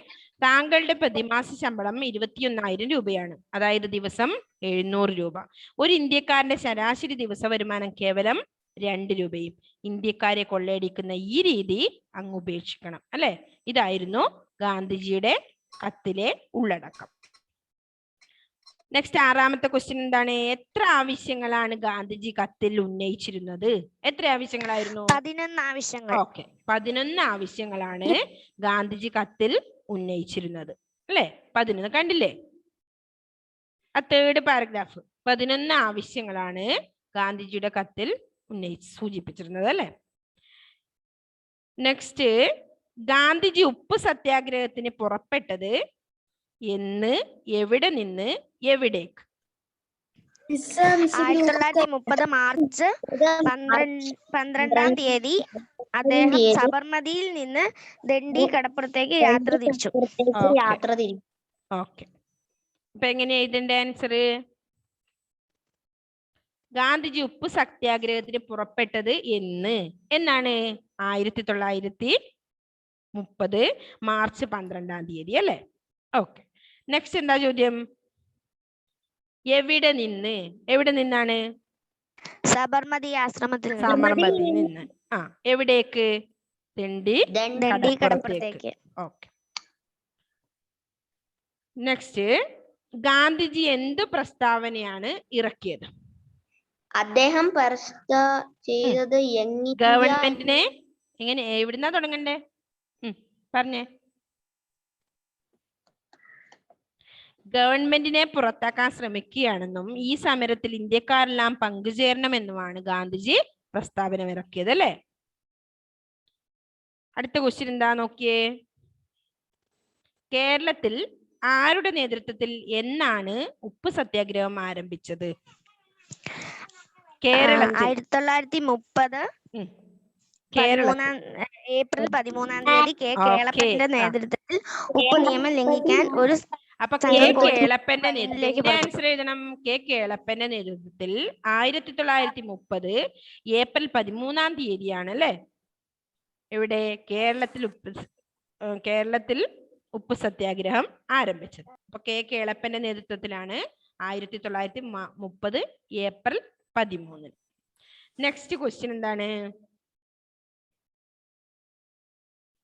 താങ്കളുടെ പ്രതിമാസ ശമ്പളം 21,000 രൂപയാണ്. അതായത് ദിവസം 700 രൂപ. ഒരു ഇന്ത്യക്കാരന്റെ ശരാശരി ദിവസ വരുമാനം കേവലം 2 രൂപയും. ഇന്ത്യക്കാരെ കൊള്ളയടിക്കുന്ന ഈ രീതി അങ്ങ് ഉപേക്ഷിക്കണം അല്ലെ? ഇതായിരുന്നു ഗാന്ധിജിയുടെ കത്തിലെ ഉള്ളടക്കം. നെക്സ്റ്റ് 6ാമത്തെ ക്വസ്റ്റ്യൻ എന്താണ്? എത്ര ആവശ്യങ്ങളാണ് ഗാന്ധിജി കത്തിൽ ഉന്നയിച്ചിരുന്നത്? എത്ര ആവശ്യങ്ങളായിരുന്നു? 11 ആവശ്യങ്ങൾ. 11 ആവശ്യങ്ങളാണ് ഗാന്ധിജി കത്തിൽ ഉന്നയിച്ചിരുന്നത് അല്ലെ? 11 കണ്ടില്ലേ? ആ 3rd പാരഗ്രാഫ്. 11 ആവശ്യങ്ങളാണ് ഗാന്ധിജിയുടെ കത്തിൽ സൂചിപ്പിച്ചിരുന്നത് അല്ലെ? നെക്സ്റ്റ്, ഗാന്ധിജി ഉപ്പ് സത്യാഗ്രഹത്തിന് പുറപ്പെട്ടത് എന്ന്, എവിടെ നിന്ന്, എവിടേക്ക്? 1930 മാർച്ച് 12-ാം തീയതി അദ്ദേഹം സബർമതിയിൽ നിന്ന് ദണ്ഡി കടപ്പുറത്തേക്ക് യാത്ര തിരിച്ചു. അപ്പൊ എങ്ങനെയാ ഇതിന്റെ ആൻസർ? ഗാന്ധിജി ഉപ്പ് സത്യാഗ്രഹത്തിന് പുറപ്പെട്ടത് എന്നാണ്? 1930 മാർച്ച് 12-ാം തീയതി അല്ലെ? നെക്സ്റ്റ് എന്താ ചോദ്യം? എവിടെ നിന്നാണ്? സബർമതി ആശ്രമത്തിൽ നിന്ന്. എവിടേക്ക്? ദണ്ഡി കടപ്പുറത്തേക്ക്. നെക്സ്റ്റ്, ഗാന്ധിജി എന്ത് പ്രസ്താവനയാണ് ഇറക്കിയത്? അദ്ദേഹം ചെയ്തത് ഗവൺമെന്റിനെ എവിടുന്നാ തുടങ്ങണ്ടേ? പറഞ്ഞേ. ഗവൺമെന്റിനെ പുറത്താക്കാൻ ശ്രമിക്കുകയാണെന്നും ഈ സമരത്തിൽ ഇന്ത്യക്കാരെല്ലാം പങ്കുചേരണമെന്നുമാണ് ഗാന്ധിജി പ്രസ്താവന ഇറക്കിയത് അല്ലെ? അടുത്ത ക്വസ്റ്റ്യൻ എന്താ നോക്കിയേ. കേരളത്തിൽ ആരുടെ നേതൃത്വത്തിൽ എന്നാണ് ഉപ്പ് സത്യാഗ്രഹം ആരംഭിച്ചത്? കേരളത്തിൽ 1930 ഏപ്രിൽ 13-ാം തീയതി കേളപ്പന്റെ നേതൃത്വത്തിൽ ഉപ്പ് നിയമം ലംഘിക്കാൻ ഒരു കേളപ്പന്റെ നേതൃത്വത്തിൽ ആൻസർ എഴുതണം. കേളപ്പന്റെ നേതൃത്വത്തിൽ 1930 ഏപ്രിൽ 13-ാം തീയതിയാണ് അല്ലെ? ഇവിടെ കേരളത്തിൽ ഉപ്പ് സത്യാഗ്രഹം ആരംഭിച്ചത്. അപ്പൊ കേളപ്പന്റെ നേതൃത്വത്തിലാണ് 1930 ഏപ്രിൽ 13. നെക്സ്റ്റ് ക്വസ്റ്റ്യൻ എന്താണ്?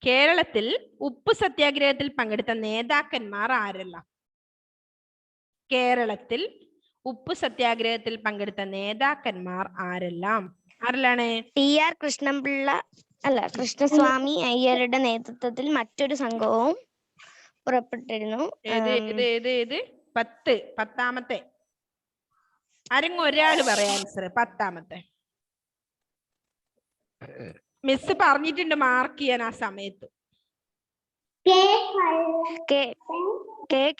കേരളത്തിൽ ഉപ്പ് സത്യാഗ്രഹത്തിൽ പങ്കെടുത്ത നേതാക്കന്മാർ ആരെല്ലാം? കേരളത്തിൽ ഉപ്പ് സത്യാഗ്രഹത്തിൽ പങ്കെടുത്ത നേതാക്കന്മാർ ആരെല്ലാണ്? TR കൃഷ്ണസ്വാമി അയ്യരുടെ നേതൃത്വത്തിൽ മറ്റൊരു സംഘവും പുറപ്പെട്ടിരുന്നു. 10ാമത്തെ ആരെങ്കിലും ഒരാൾ പറയാ ആൻസർ. 10ാമത്തെ മിസ് പറഞ്ഞിട്ടുണ്ട് മാർക്ക് ചെയ്യാൻ ആ സമയത്ത്. കെ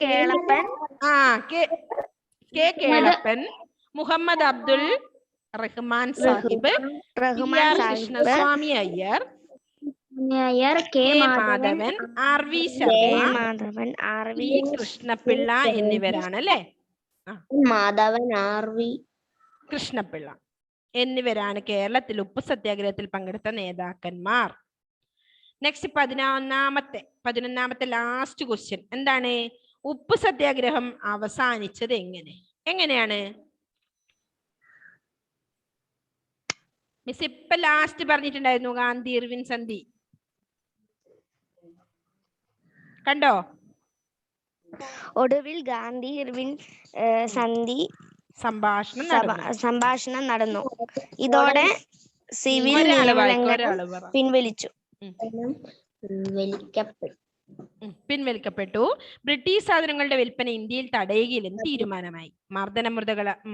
കേളപ്പൻ, ആ K Kelappan, Muhammad Abdul Rahman Sahib, Rahman PR Sahib, Krishnaswami Iyer, K K Madhavan, RV Sharma, Madhavan, P Krishna Pillai എന്നിവരാണ് അല്ലെ. മാധവൻ, RV കൃഷ്ണപിള്ള എന്നിവരാണ് കേരളത്തിൽ ഉപ്പ് സത്യാഗ്രഹത്തിൽ പങ്കെടുത്ത നേതാക്കന്മാർ. നെക്സ്റ്റ് 11ാമത്തെ ലാസ്റ്റ് ക്വസ്റ്റ്യൻ എന്താണ്? ഉപ്പ് സത്യാഗ്രഹം അവസാനിച്ചത് എങ്ങനെയാണ്? മിസ് ഇപ്പൊ ലാസ്റ്റ് പറഞ്ഞിട്ടുണ്ടായിരുന്നു ഗാന്ധി ഇർവിൻ സന്ധി. കണ്ടോ? ഒടുവിൽ ഗാന്ധി ഇർവിൻ സന്ധി സംഭാഷണം നടന്നു. ഇതോടെ സിവിൽ നിയമലംഘനം പിൻവലിച്ചു. പിൻവലിക്കപ്പെട്ടു. ബ്രിട്ടീഷ് സാധനങ്ങളുടെ വിൽപ്പന ഇന്ത്യയിൽ തടയുകയില്ലെന്ന് തീരുമാനമായി. മർദ്ദന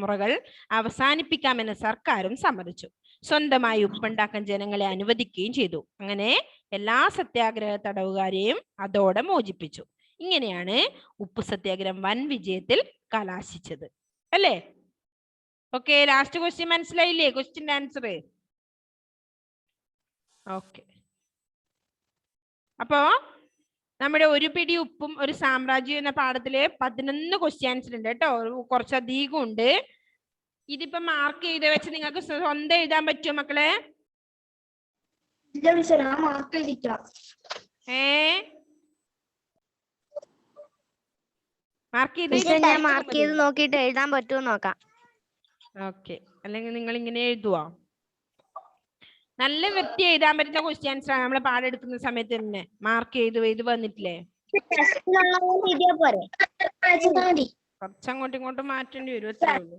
മുറകൾ അവസാനിപ്പിക്കാമെന്ന് സർക്കാരും സമ്മതിച്ചു. സ്വന്തമായി ഉപ്പുണ്ടാക്കാൻ ജനങ്ങളെ അനുവദിക്കുകയും ചെയ്തു. അങ്ങനെ എല്ലാ സത്യാഗ്രഹ തടവുകാരെയും അതോടെ മോചിപ്പിച്ചു. ഇങ്ങനെയാണ് ഉപ്പ് സത്യാഗ്രഹം വൻ വിജയത്തിൽ കലാശിച്ചത് അല്ലേ? ഓക്കെ, ലാസ്റ്റ് ക്വസ്റ്റ്യൻ മനസ്സിലായില്ലേ? Question answer. ഓക്കെ, അപ്പോ നമ്മുടെ ഒരു പിടി ഉപ്പും ഒരു സാമ്രാജ്യം എന്ന പാഠത്തില് 11 ക്വസ്റ്റ്യൻസ് ഉണ്ട് കേട്ടോ. കുറച്ചധികം ഉണ്ട്. ഇതിപ്പോ മാർക്ക് ചെയ്ത് വെച്ച് നിങ്ങൾക്ക് സ്വന്തം എഴുതാൻ പറ്റുമോ മക്കളെ? മാർക്ക് ചെയ്ത് നോക്കിയിട്ട് എഴുതാൻ പറ്റുമോ നോക്കാം. ഓക്കെ, അല്ലെങ്കിൽ നിങ്ങൾ ഇങ്ങനെ എഴുതുവോ? നല്ല വൃത്തി എഴുതാൻ പറ്റുന്ന ക്വസ്റ്റ്യൻസ് ആണ് നമ്മൾ പാഠം എടുക്കുന്ന സമയത്ത് തന്നെ മാർക്ക് ചെയ്ത് വന്നിട്ടില്ലേ? കുറച്ചങ്ങോട്ടും ഇങ്ങോട്ടും മാറ്റേണ്ടി വരും. അത്രേ ഉള്ളൂ.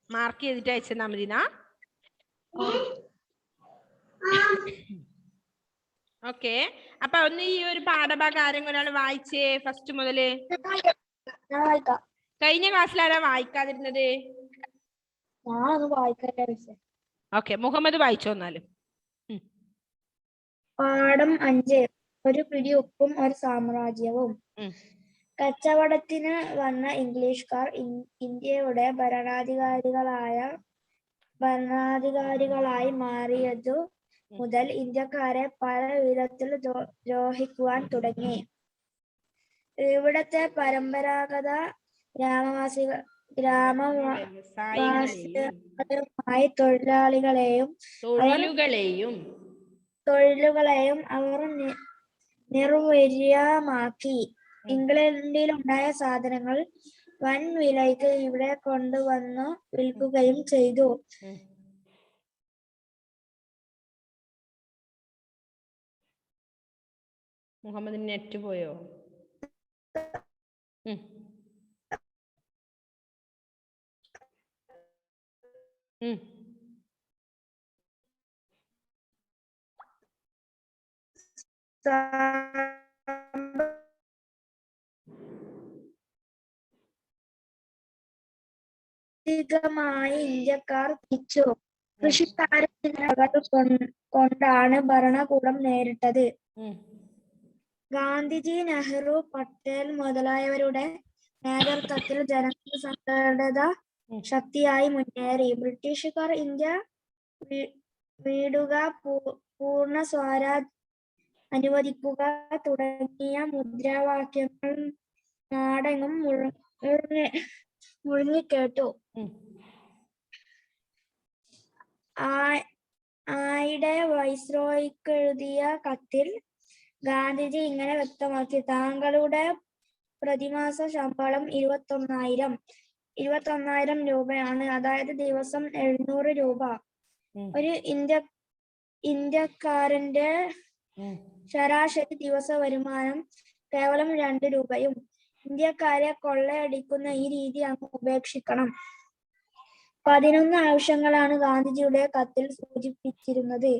മാർക്ക് ചെയ്തിട്ട് അയച്ചെന്നാ മതിനാ. ഓക്കെ, അപ്പൊ ഒന്ന് ഈ ഒരു പാഠഭാഗം ആരെങ്കിലും ഒരാൾ വായിച്ചേ ഫസ്റ്റ് മുതല്. കഴിഞ്ഞ ക്ലാസ്സിൽ ആരാ വായിക്കാതിരുന്നത്? ഓക്കെ, മുഹമ്മദ് വായിച്ചോ എന്നാലും. പാഠം 5. ഒരു പിടി ഉപ്പും ഒരു സാമ്രാജ്യവും. കച്ചവടത്തിന് വന്ന ഇംഗ്ലീഷുകാർ ഇന്ത്യയുടെ ഭരണാധികാരികളായി മാറിയതു മുതൽ ഇന്ത്യക്കാരെ പല വിധത്തിൽ ദ്രോഹിക്കുവാൻ തുടങ്ങി. ഇവിടത്തെ പരമ്പരാഗത ഗ്രാമവാസികളുമായി തൊഴിലുകളെയും അവർ നിർവീര്യമാക്കി. ഇംഗ്ലണ്ടിലുണ്ടായ സാധനങ്ങൾ വൻ വിലയ്ക്ക് ഇവിടെ കൊണ്ടുവന്നു വിൽക്കുകയും ചെയ്തു. മുഹമ്മദ് നെറ്റ് പോയോ? ഇന്ത്യക്കാർ തിരിച്ചു. കൃഷിക്കാരെ കൊണ്ടാണ് ഭരണകൂടം നേരിട്ടത്. ഗാന്ധിജി, നെഹ്റു, പട്ടേൽ മുതലായവരുടെ നേതൃത്വത്തിൽ ജനങ്ങൾ സംഘടിത ശക്തിയായി മുന്നേറി. ബ്രിട്ടീഷുകാർ ഇന്ത്യ വീടുക, പൂർണ്ണ സ്വരാജ് അനുവദിക്കുക തുടങ്ങിയ മുദ്രാവാക്യങ്ങൾ നാടെങ്ങും മുഴങ്ങിക്കേട്ടു. ആയിടെ വൈസ്രോയ്ക്കെഴുതിയ കത്തിൽ ഗാന്ധിജി ഇങ്ങനെ വ്യക്തമാക്കി: താങ്കളുടെ പ്രതിമാസ ശമ്പളം 21,000 രൂപയാണ്. അതായത് ദിവസം 700 രൂപ. ഒരു ഇന്ത്യക്കാരന്റെ ശരാശരി ദിവസ വരുമാനം കേവലം 2 രൂപയും. ഇന്ത്യക്കാരെ കൊള്ളയടിക്കുന്ന ഈ രീതി അങ്ങ് ഉപേക്ഷിക്കണം. 11 ആവശ്യങ്ങളാണ് ഗാന്ധിജിയുടെ കത്തിൽ സൂചിപ്പിച്ചിരുന്നത്.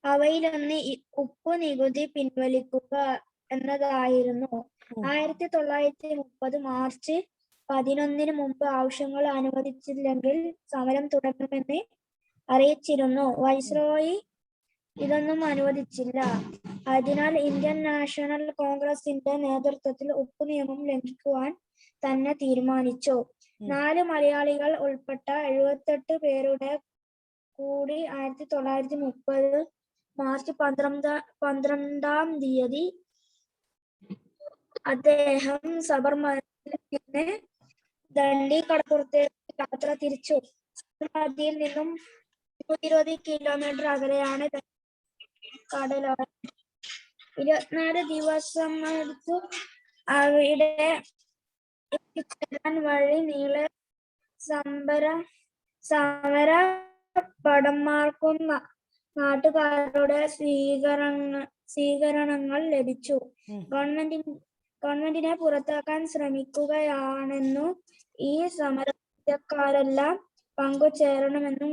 അവയിലൊന്ന് ഉപ്പ് നികുതി പിൻവലിക്കുക എന്നതായിരുന്നു. 1930 മാർച്ച് 11 മുമ്പ് ആവശ്യങ്ങൾ അനുവദിച്ചില്ലെങ്കിൽ സമരം തുടങ്ങുമെന്ന് അറിയിച്ചിരുന്നു. വൈസ്രോയി ഇതൊന്നും അനുവദിച്ചില്ല. അതിനാൽ ഇന്ത്യൻ നാഷണൽ കോൺഗ്രസിന്റെ നേതൃത്വത്തിൽ ഉപ്പ് നിയമം ലംഘിക്കുവാൻ തന്നെ തീരുമാനിച്ചു. 4 മലയാളികൾ ഉൾപ്പെട്ട 78 പേരുടെ കൂടി 1930 മാർച്ച് 12-ാം തീയതി അദ്ദേഹം സബർമതിയിൽ നിന്ന് ദണ്ഡി കടപ്പുറത്തേക്ക് യാത്ര തിരിച്ചു. സബർമതിയിൽ നിന്നും 120 കിലോമീറ്റർ അകലെയാണ് കടലോരം. 24 ദിവസമെടുത്തു അവിടെ എത്തിച്ചേരാൻ. വഴി നീളെ സമര ഭടന്മാർക്കും നാട്ടുകാരുടെ സ്വീകരണങ്ങൾ ലഭിച്ചു. ഗവൺമെന്റിനെ പുറത്താക്കാൻ ശ്രമിക്കുകയാണെന്നും ഈ സമരക്കാരെല്ലാം പങ്കുചേരണമെന്നും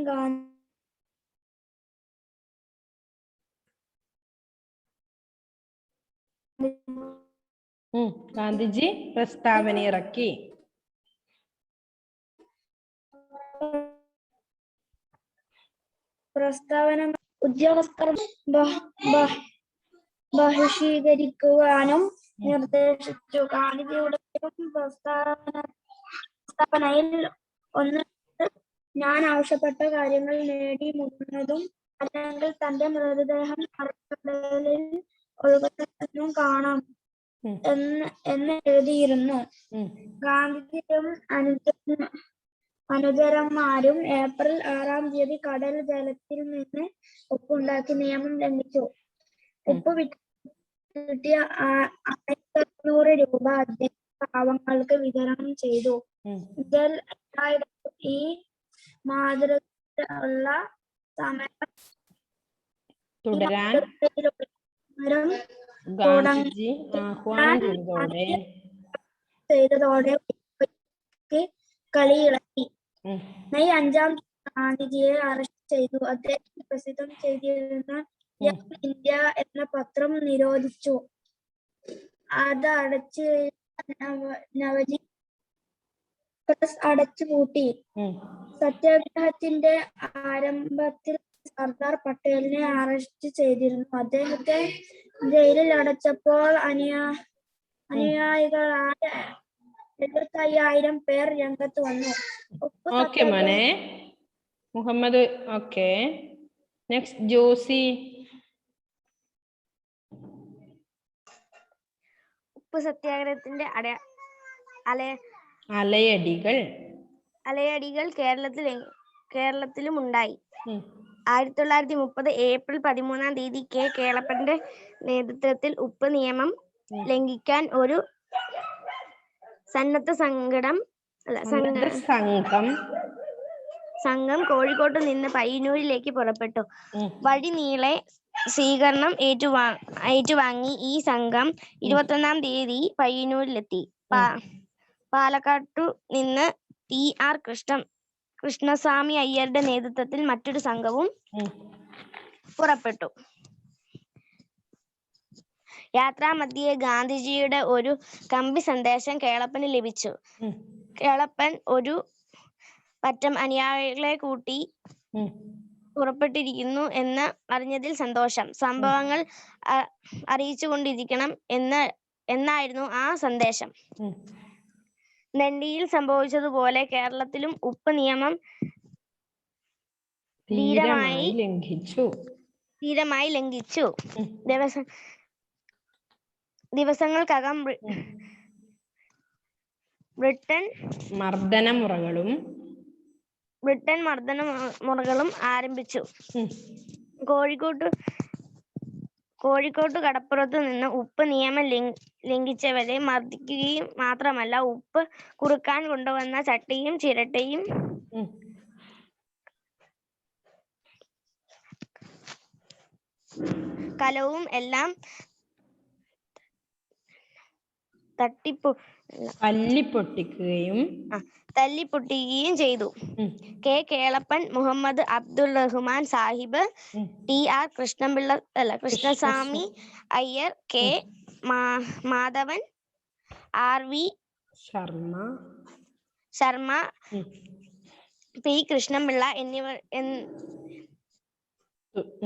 ഗാന്ധിജി പ്രസ്താവന ഇറക്കി. പ്രസ്താവന ഉദ്യോഗസ്ഥർ ബഹിഷ്കരിക്കുവാനും നിർദ്ദേശിച്ചു. ഗാന്ധിജിയുടെ പ്രസ്താവനയിൽ ഒന്ന്, ഞാൻ ആവശ്യപ്പെട്ട കാര്യങ്ങൾ നേടി മുങ്ങുന്നതും അല്ലെങ്കിൽ തന്റെ മൃതദേഹം കടലിൽ ഒഴുകുന്നതും കാണാം എന്ന് എഴുതിയിരുന്നു. ഗാന്ധിജിയും അനുചരന്മാരും ഏപ്രിൽ 6-ാം തീയതി കടൽ ജലത്തിൽ നിന്ന് ഉപ്പുണ്ടാക്കി നിയമം ലംഘിച്ചു. ഉപ്പ് കിട്ടിയ 1500 രൂപ അദ്ദേഹം പാവങ്ങൾക്ക് വിതരണം ചെയ്തു. ഇതിൽ എല്ലായിടത്തും ഈ മാതൃകയുള്ള സമരം തുടരാൻ ഗാന്ധിജി ആഹ്വാനം ചെയ്തതോടെ കളിയിളക്കി. മെയ് 5-ാം തീയതി ഗാന്ധിജിയെ അറസ്റ്റ് ചെയ്തു. അദ്ദേഹം പ്രസിദ്ധം ചെയ്തിരുന്ന ഇന്ത്യ എന്ന പത്രം നിരോധിച്ചു. അത് നവജീവൻ പ്രസ് അടച്ചുപൂട്ടി. സത്യാഗ്രഹത്തിന്റെ ആരംഭത്തിൽ സർദാർ പട്ടേലിനെ അറസ്റ്റ് ചെയ്തിരുന്നു. അദ്ദേഹത്തെ ജയിലിൽ അടച്ചപ്പോൾ അനുയായികളായ 75,000 പേർ രംഗത്ത് വന്നു. ഓക്കെ മോനെ മുഹമ്മദ്. Okay, next Josy. ഉപ്പ് സത്യാഗ്രഹത്തിന്റെ അലയടികൾ കേരളത്തിലും ഉണ്ടായി. 1930 ഏപ്രിൽ 13-ാം തീയതി കെ കേളപ്പന്റെ നേതൃത്വത്തിൽ ഉപ്പ് നിയമം ലംഘിക്കാൻ ഒരു സന്നദ്ധ സംഘം കോഴിക്കോട്ട് നിന്ന് പയ്യന്നൂരിലേക്ക് പുറപ്പെട്ടു. വഴി നീളെ സ്വീകരണം ഏറ്റുവാങ്ങി ഈ സംഘം 21-ാം തീയതി പയ്യന്നൂരിലെത്തി. പാലക്കാട്ടു നിന്ന് TR കൃഷ്ണസ്വാമി അയ്യരുടെ നേതൃത്വത്തിൽ മറ്റൊരു സംഘവും പുറപ്പെട്ടു. യാത്രാമധ്യേ ഗാന്ധിജിയുടെ ഒരു കമ്പി സന്ദേശം കേളപ്പന് ലഭിച്ചു. കേളപ്പൻ ഒരു പറ്റം അനുയായികളെ കൂട്ടി പുറപ്പെട്ടിരിക്കുന്നു എന്ന് അറിഞ്ഞതിൽ സന്തോഷം. സംഭവങ്ങൾ അറിയിച്ചുകൊണ്ടിരിക്കണം എന്നായിരുന്നു ആ സന്ദേശം. ദണ്ഡിയിൽ സംഭവിച്ചതുപോലെ കേരളത്തിലും ഉപ്പ് നിയമം ധീരമായി ലംഘിച്ചു. ദിവസങ്ങൾക്കകം ബ്രിട്ടൻ മർദ്ദനമുറകളും ആരംഭിച്ചു. കോഴിക്കോട്ട് കടപ്പുറത്തു നിന്ന് ഉപ്പ് നിയമം ലംഘിച്ചവരെ മർദ്ദിക്കുകയും മാത്രമല്ല, ഉപ്പ് കുറുക്കാൻ കൊണ്ടുവന്ന ചട്ടിയും ചിരട്ടയും കലവും എല്ലാം തല്ലിപ്പൊട്ടിക്കുകയും ചെയ്തു. K Kelappan, Muhammad Abdul Rahman Sahib, TR Krishnaswamy Iyer, K Madhavan, RV Sharma, P Krishnapillai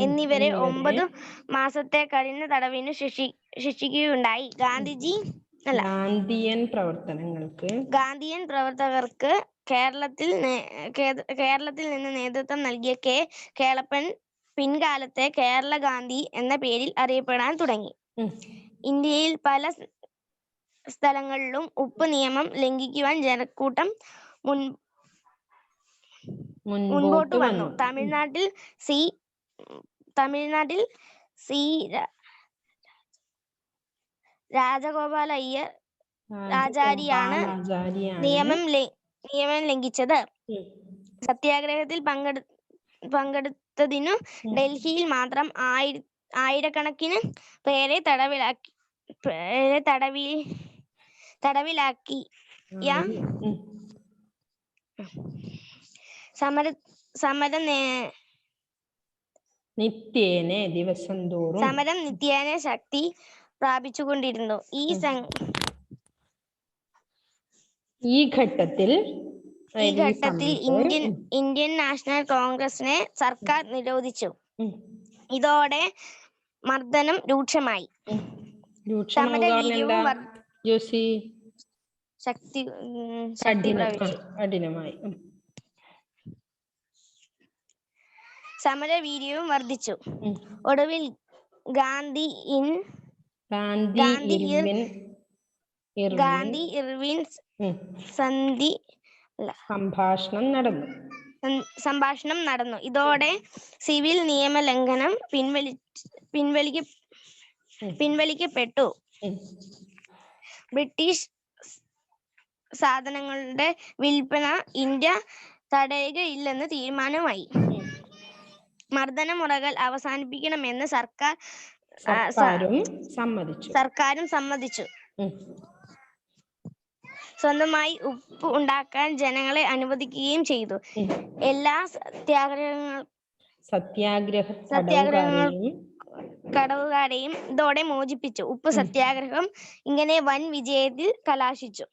എന്നിവരെ 9 മാസത്തെ കഠിന തടവിന് ശിക്ഷിക്കുകയുണ്ടായി. ഗാന്ധിയൻ പ്രവർത്തകർക്ക് കേരളത്തിൽ നിന്ന് നേതൃത്വം നൽകിയ കെ കേളപ്പൻ പിൻകാലത്തെ കേരള ഗാന്ധി എന്ന പേരിൽ അറിയപ്പെടാൻ തുടങ്ങി. ഇന്ത്യയിൽ പല സ്ഥലങ്ങളിലും ഉപ്പ് നിയമം ലംഘിക്കുവാൻ ജനക്കൂട്ടം മുൻപോട്ട് വന്നു. തമിഴ്നാട്ടിൽ സി രാജഗോപാൽ അയ്യർ ആചാര്യാണ് നിയമം ലംഘിച്ചത്. സത്യാഗ്രഹത്തിൽ പങ്കെടുത്തതിനു ഡൽഹിയിൽ മാത്രം ആയിരക്കണക്കിന് പേരെ തടവിലാക്കി. സമരം നിത്യേന ശക്തി പ്രാപിച്ചുകൊണ്ടിരുന്നു. ഈ ഘട്ടത്തിൽ ഇന്ത്യൻ നാഷണൽ കോൺഗ്രസിനെ സർക്കാർ നിരോധിച്ചു. ഇതോടെ മർദ്ദനം രൂക്ഷമായി. ശക്തി സമരവീര്യവും വർദ്ധിച്ചു. ഒടുവിൽ ഗാന്ധി ഇർവിൻ സംഭാഷണം നടന്നു. ഇതോടെ സിവിൽ നിയമ ലംഘനം പിൻവലിക്കപ്പെട്ടു. ബ്രിട്ടീഷ് സാധനങ്ങളുടെ വിൽപ്പന ഇന്ത്യ തടയുകയില്ലെന്ന് തീരുമാനമായി. മർദ്ദനമുറകൾ അവസാനിപ്പിക്കണമെന്ന് സർക്കാരും സമ്മതിച്ചു. സ്വന്തമായി ഉപ്പ് ഉണ്ടാക്കാൻ ജനങ്ങളെ അനുവദിക്കുകയും ചെയ്തു. എല്ലാ തടവുകാരെയും ഇതോടെ മോചിപ്പിച്ചു. ഉപ്പ് സത്യാഗ്രഹം ഇങ്ങനെ വൻ വിജയത്തിൽ കലാശിച്ചു.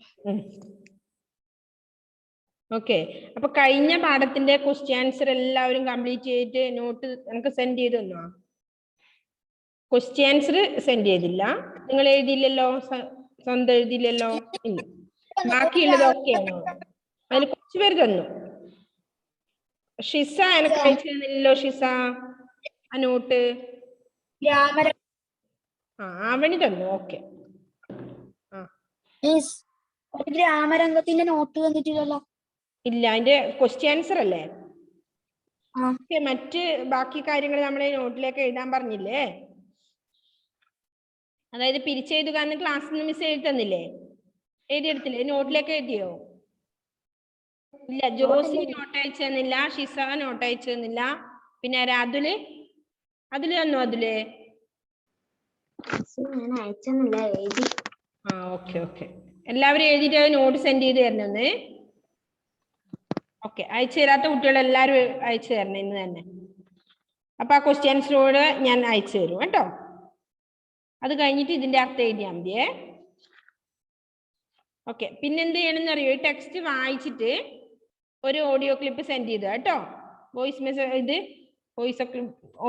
ഓക്കെ, അപ്പൊ കഴിഞ്ഞ പാഠത്തിന്റെ ക്വസ്റ്റ്യൻ ആൻസർ എല്ലാവരും കംപ്ലീറ്റ് ചെയ്തിട്ട് നോട്ട് നമുക്ക് സെൻഡ് ചെയ്ത് തന്നോ? ക്വസ്റ്റ്യൻ ആൻസർ സെൻഡ് ചെയ്തില്ല. നിങ്ങൾ എഴുതിയില്ലല്ലോ, സ്വന്തം എഴുതിയില്ലല്ലോ. ഇല്ല, ബാക്കിയുള്ളത് ഓക്കെയാണോ? അതിൽ കുറച്ച് പേര് തന്നു. ഷിസ എനിക്ക് അയച്ചു തന്നില്ലല്ലോ. ഷിസ ആ നോട്ട് ആവണി തന്നു. ഓക്കെ, ഗ്രാമരംഗത്തിന്റെ നോട്ട് തന്നിട്ടില്ലല്ലോ. ഇല്ല, അതിന്റെ ക്വസ്റ്റ്യൻ ആൻസർ അല്ലേ. മറ്റ് ബാക്കി കാര്യങ്ങൾ നമ്മളെ നോട്ടിലേക്ക് എഴുതാൻ പറഞ്ഞില്ലേ? അതായത് പിരിച്ചെഴുതുക എന്ന് ക്ലാസ്സിൽ നിന്ന് മിസ് എഴുതി തന്നില്ലേ? എഴുതിയെടുത്തില്ലേ? നോട്ടിലേക്ക് എഴുതിയോ? ഇല്ല, ജോസി നോട്ട് അയച്ചു തന്നില്ല, ഷിസ നോട്ട് അയച്ചു തന്നില്ല. പിന്നെ അതുല് തന്നു. അതുലേ ഓക്കെ ഓക്കെ, എല്ലാവരും എഴുതിയിട്ട് നോട്ട് സെൻഡ് ചെയ്ത് തരണേ. ഓക്കെ, അയച്ചു തരാത്ത കുട്ടികൾ എല്ലാവരും അയച്ചു തരണം ഇന്ന് തന്നെ. അപ്പൊ ആ ക്വസ്റ്റ്യൻസിനോട് ഞാൻ അയച്ചു തരും കേട്ടോ. അത് കഴിഞ്ഞിട്ട് ഇതിന്റെ അർത്ഥം എഴുതിയാൽ മതിയേ. ഓക്കെ, പിന്നെന്ത് ചെയ്യണമെന്ന് അറിയോ? ഈ ടെക്സ്റ്റ് വായിച്ചിട്ട് ഒരു ഓഡിയോ ക്ലിപ്പ് സെൻഡ് ചെയ്ത കേട്ടോ.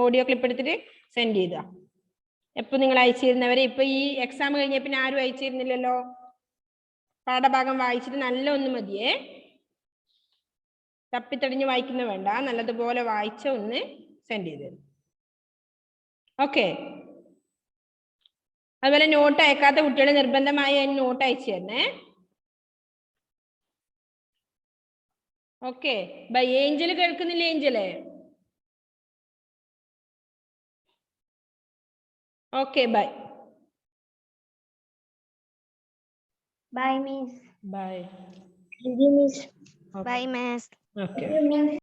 ഓഡിയോ ക്ലിപ്പ് എടുത്തിട്ട് സെൻഡ് ചെയ്ത. എപ്പോൾ നിങ്ങൾ അയച്ചിരുന്നവരെ ഇപ്പൊ ഈ എക്സാം കഴിഞ്ഞ പിന്നെ ആരും അയച്ചിരുന്നില്ലല്ലോ. പാഠഭാഗം വായിച്ചിട്ട് നല്ല ഒന്ന് മതിയേ, തപ്പിത്തടിഞ്ഞ് വായിക്കുന്ന വേണ്ട, നല്ലതുപോലെ വായിച്ച ഒന്ന് സെൻഡ് ചെയ്ത് തരും. ഓക്കെ, അതുപോലെ നോട്ട് അയക്കാത്ത കുട്ടികൾ നിർബന്ധമായി അതിന് നോട്ട് അയച്ചു തരണേ. Okay, bye. ഏഞ്ചൽ കേൾക്കുന്നില്ല? Angel okay, bye. Bye miss. Bye. Bye miss. Okay.